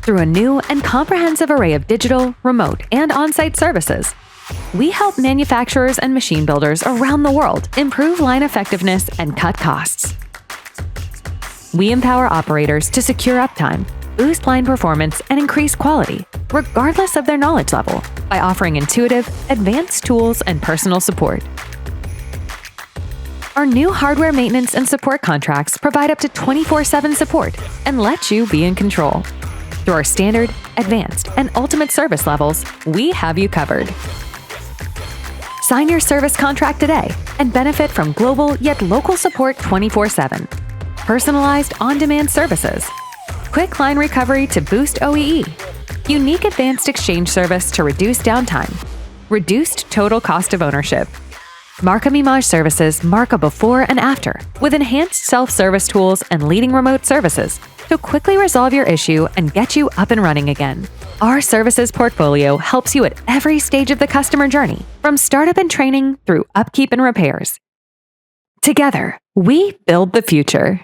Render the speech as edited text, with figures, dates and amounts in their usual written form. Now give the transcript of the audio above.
through a new and comprehensive array of digital, remote, and on-site services. We help manufacturers and machine builders around the world improve line effectiveness and cut costs. We empower operators to secure uptime, boost line performance, and increase quality, regardless of their knowledge level, by offering intuitive, advanced tools and personal support. Our new hardware maintenance and support contracts provide up to 24/7 support and let you be in control. Through our standard, advanced, and ultimate service levels, we have you covered. Sign your service contract today and benefit from global yet local support 24/7. Personalized on-demand services. Quick line recovery to boost OEE. Unique advanced exchange service to reduce downtime. Reduced total cost of ownership. Markem-Imaje services mark a before and after with enhanced self-service tools and leading remote services to quickly resolve your issue and get you up and running again. Our services portfolio helps you at every stage of the customer journey, from startup and training through upkeep and repairs. Together, we build the future.